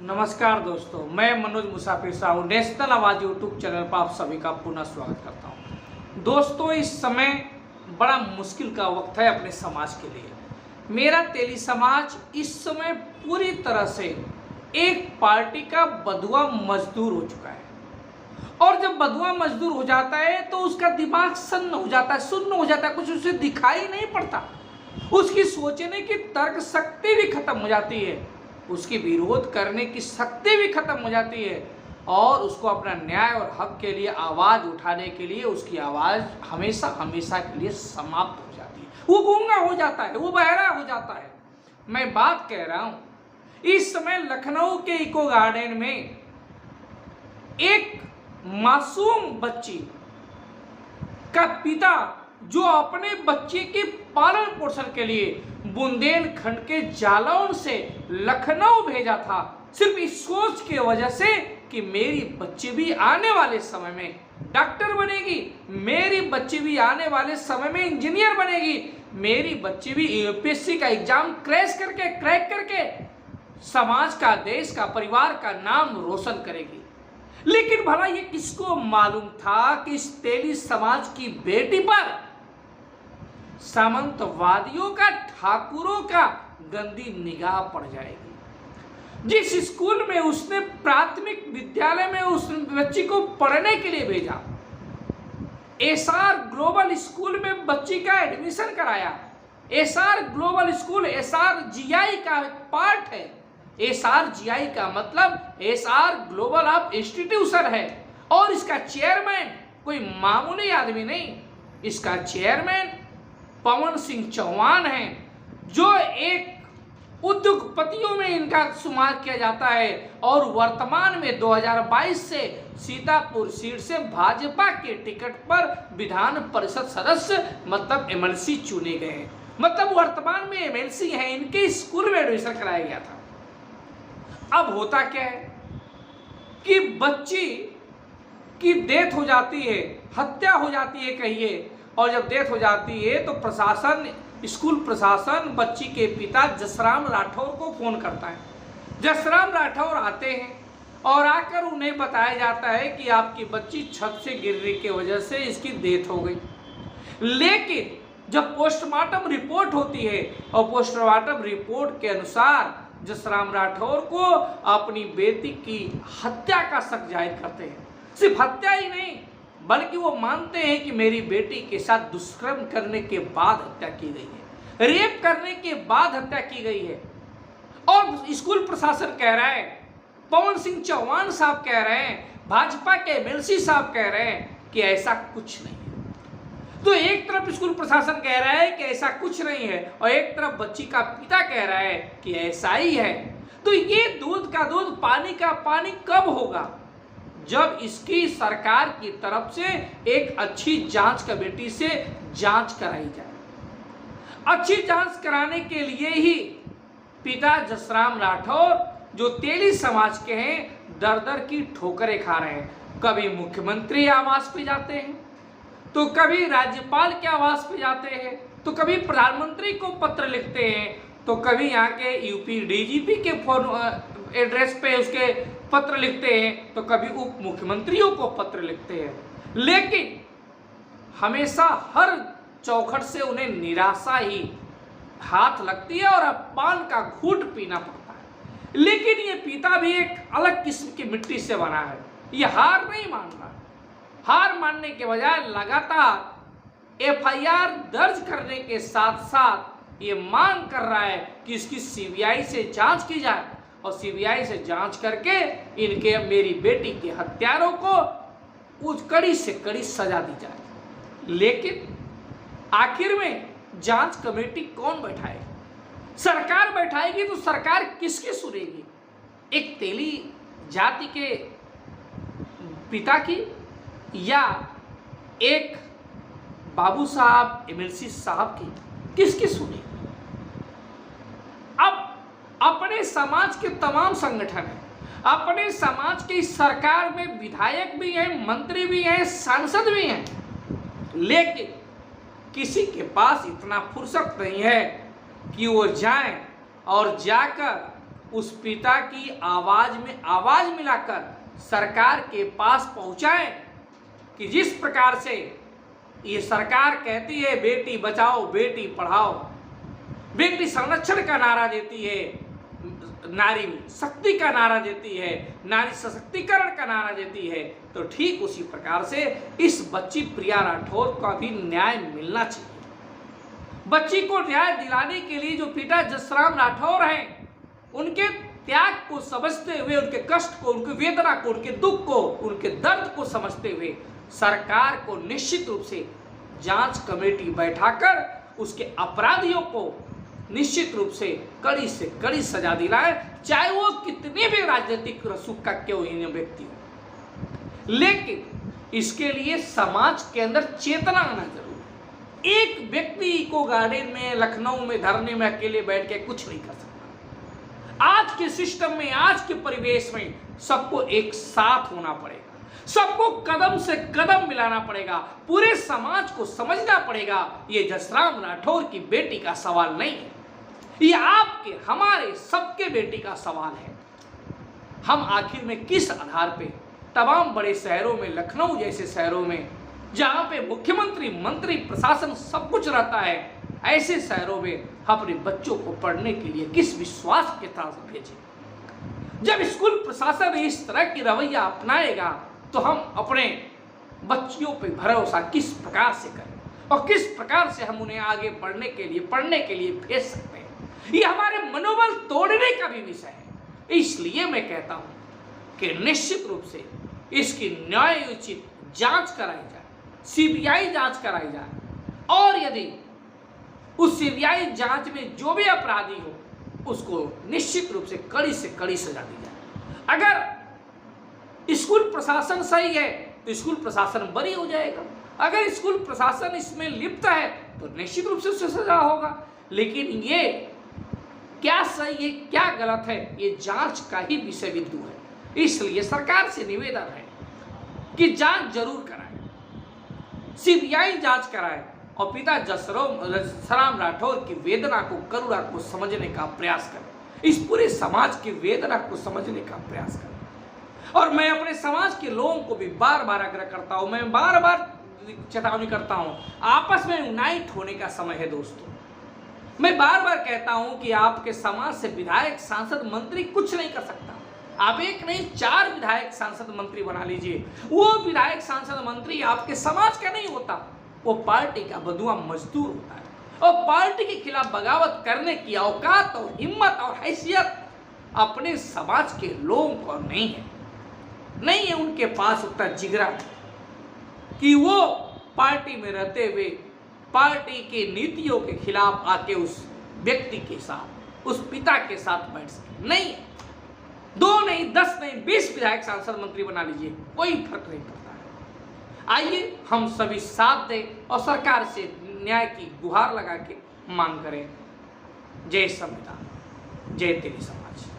नमस्कार दोस्तों, मैं मनोज मुसाफिर साहू नेशनल आवाज यूट्यूब चैनल पर आप सभी का पुनः स्वागत करता हूं। दोस्तों, इस समय बड़ा मुश्किल का वक्त है अपने समाज के लिए। मेरा तेली समाज इस समय पूरी तरह से एक पार्टी का बंधुआ मजदूर हो चुका है। और जब बंधुआ मजदूर हो जाता है तो उसका दिमाग सन्न हो जाता है, सुन्न हो जाता है, कुछ उसे दिखाई नहीं पड़ता। उसकी सोचने की तर्क शक्ति भी खत्म हो जाती है, उसकी विरोध करने की शक्ति भी खत्म हो जाती है और उसको अपना न्याय और हक के लिए आवाज उठाने के लिए उसकी आवाज हमेशा हमेशा के लिए समाप्त हो जाती है। वो गूंगा हो जाता है, वो बहरा हो जाता है। मैं बात कह रहा हूं, इस समय लखनऊ के इको गार्डन में एक मासूम बच्ची का पिता जो अपने बच्चे के पालन पोषण के लिए बुंदेलखंड के जालौन से लखनऊ भेजा था, सिर्फ इस सोच की वजह से कि मेरी बच्ची भी आने वाले समय में डॉक्टर बनेगी, मेरी बच्ची भी आने वाले समय में इंजीनियर बनेगी, मेरी बच्ची भी यूपीएससी का एग्जाम क्रैक करके समाज का, देश का, परिवार का नाम रोशन करेगी। लेकिन भला ये किसको मालूम था कि इस तेली समाज की बेटी पर सामंतवादियों का, ठाकुरों का गंदी निगाह पड़ जाएगी। जिस स्कूल में उसने प्राथमिक विद्यालय में उस बच्ची को पढ़ने के लिए भेजा, एसआर ग्लोबल स्कूल में बच्ची का एडमिशन कराया। एसआर ग्लोबल स्कूल एसआरजीआई का पार्ट है। एसआरजीआई का मतलब एसआर ग्लोबल ऑफ इंस्टीट्यूशन है और इसका चेयरमैन कोई मामूली आदमी नहीं, इसका चेयरमैन पवन सिंह चौहान है, जो एक उद्योगपतियों में इनका शुमार किया जाता है और वर्तमान में 2022 से सीतापुर सीट से भाजपा के टिकट पर विधान परिषद सदस्य मतलब एमएलसी चुने गए हैं। मतलब वर्तमान में एमएलसी हैं, इनके स्कूल में एडमिशन कराया गया था। अब होता क्या है कि बच्ची की डेथ हो जाती है, हत्या हो जाती है कहिए, और जब डेथ हो जाती है तो प्रशासन, स्कूल प्रशासन बच्ची के पिता जसराम राठौर को फोन करता है। जसराम राठौर आते हैं और आकर उन्हें बताया जाता है कि आपकी बच्ची छत से गिरने की वजह से इसकी डेथ हो गई। लेकिन जब पोस्टमार्टम रिपोर्ट होती है और पोस्टमार्टम रिपोर्ट के अनुसार जसराम राठौर को अपनी बेटी की हत्या का शक जाहिर करते हैं। सिर्फ हत्या ही नहीं बल्कि वो मानते हैं कि मेरी बेटी के साथ दुष्कर्म करने के बाद हत्या की गई है, रेप करने के बाद हत्या की गई है। और स्कूल प्रशासन कह रहा है, पवन सिंह चौहान साहब कह रहे हैं, भाजपा के एमएलसी साहब कह रहे हैं कि ऐसा कुछ नहीं है। तो एक तरफ स्कूल प्रशासन कह रहा है कि ऐसा कुछ नहीं है और एक तरफ बच्ची का पिता कह रहा है कि ऐसा ही है। तो ये दूध का दूध पानी का पानी कब होगा? जब इसकी सरकार की तरफ से एक अच्छी जांच कमेटी से जांच कराई जाए। अच्छी जांच कराने के लिए ही पिता जसराम राठौर जो तेली समाज के हैं दर दर की ठोकरें खा रहे हैं। कभी मुख्यमंत्री आवास पे जाते हैं, तो कभी राज्यपाल के आवास पे जाते हैं, तो कभी प्रधानमंत्री को पत्र लिखते हैं, तो कभी यहाँ के यूपी डीजीपी के फोन एड्रेस पे उसके पत्र लिखते हैं, तो कभी उप मुख्यमंत्रियों को पत्र लिखते हैं। लेकिन हमेशा हर चौखट से उन्हें निराशा ही हाथ लगती है और अपमान का घूंट पीना पड़ता है। लेकिन ये पिता भी एक अलग किस्म की मिट्टी से बना है। ये हार नहीं मान रहा। हार मानने के बजाय लगातार एफआईआर दर्ज करने के साथ साथ ये मांग कर रहा है कि इसकी सीबीआई से जांच की जाए और सीबीआई से जांच करके इनके मेरी बेटी के हत्यारों को उस कड़ी से कड़ी सजा दी जाए। लेकिन आखिर में जांच कमेटी कौन बैठाए? सरकार बैठाएगी तो सरकार किसकी सुनेगी? एक तेली जाति के पिता की या एक बाबू साहब एमएलसी साहब की? किसकी सुनेगी? अब अपने समाज के तमाम संगठन हैं, अपने समाज की सरकार में विधायक भी हैं, मंत्री भी हैं, सांसद भी हैं, लेकिन किसी के पास इतना फुर्सत नहीं है कि वो जाएं और जाकर उस पिता की आवाज में आवाज मिलाकर सरकार के पास पहुंचाएं कि जिस प्रकार से ये सरकार कहती है बेटी बचाओ बेटी पढ़ाओ, बेटी संरक्षण का नारा देती है, नारी शक्ति का नारा देती है, नारी सशक्तिकरण का नारा देती है, तो ठीक उसी प्रकार से इस बच्ची प्रिया राठौर का भी न्याय मिलना चाहिए। बच्ची को न्याय दिलाने के लिए जो पिता जसराम राठौर हैं, उनके त्याग को समझते हुए, उनके कष्ट को, उनकी वेदना को, उनके दुख को, उनके दर्द को समझते हुए सरकार को निश्चित रूप से जांच कमेटी बैठाकर उसके अपराधियों को निश्चित रूप से कड़ी सजा दिलाए, चाहे वो कितने भी राजनीतिक रसूख का क्यों ही व्यक्ति हो। लेकिन इसके लिए समाज के अंदर चेतना आना जरूरी है। एक व्यक्ति को गार्डन में, लखनऊ में धरने में अकेले बैठ के कुछ नहीं कर सकता। आज के सिस्टम में, आज के परिवेश में सबको एक साथ होना पड़ेगा, सबको कदम से कदम मिलाना पड़ेगा, पूरे समाज को समझना पड़ेगा। ये जसराम राठौर की बेटी का सवाल नहीं है, ये आपके, हमारे, सबके बेटी का सवाल है। हम आखिर में किस आधार पे तमाम बड़े शहरों में, लखनऊ जैसे शहरों में जहां पे मुख्यमंत्री, मंत्री, प्रशासन सब कुछ रहता है, ऐसे शहरों में अपने बच्चों को पढ़ने के लिए किस विश्वास के साथ भेजें? जब स्कूल प्रशासन इस तरह की रवैया अपनाएगा तो हम अपने बच्चियों पे भरोसा किस प्रकार से करें और किस प्रकार से हम उन्हें आगे पढ़ने के लिए भेज सकते हैं? ये हमारे मनोबल तोड़ने का भी विषय है। इसलिए मैं कहता हूं कि निश्चित रूप से इसकी न्यायोचित जांच कराई जाए, सीबीआई जांच कराई जाए, और यदि उस सीबीआई जांच में जो भी अपराधी हो उसको निश्चित रूप से कड़ी सजा दी जाए। अगर स्कूल प्रशासन सही है तो स्कूल प्रशासन बरी हो जाएगा, अगर स्कूल प्रशासन इसमें लिप्त है तो निश्चित रूप से उससे सजा होगा। लेकिन ये क्या सही है क्या गलत है, ये जांच का ही विषय बिंदु है। इसलिए सरकार से निवेदन है कि जांच जरूर कराए, सीबीआई जांच कराए और पिता जसराम राठौर की वेदना को, करुणा को समझने का प्रयास करें, इस पूरे समाज की वेदना को समझने का प्रयास करें। और मैं अपने समाज के लोगों को भी बार बार आग्रह करता हूं, मैं बार बार चेतावनी करता हूं, आपस में यूनाइट होने का समय है दोस्तों। मैं बार बार कहता हूं कि आपके समाज से विधायक, सांसद, मंत्री कुछ नहीं कर सकता। आप एक नहीं 4 विधायक, सांसद, मंत्री बना लीजिए, वो विधायक, सांसद, मंत्री आपके समाज का नहीं होता, वो पार्टी का बंधुआ मजदूर होता है। और पार्टी के खिलाफ बगावत करने की औकात और हिम्मत और हैसियत अपने समाज के लोगों को नहीं है उनके पास उतना जिगरा कि वो पार्टी में रहते हुए पार्टी की नीतियों के खिलाफ आके उस व्यक्ति के साथ, उस पिता के साथ बैठ सके। नहीं, 2 नहीं, 10 नहीं, 20 विधायक, सांसद, मंत्री बना लीजिए, कोई फर्क नहीं पड़ता है। आइए हम सभी साथ दें और सरकार से न्याय की गुहार लगा के मांग करें। जय संविधान, जय तेरी समाज।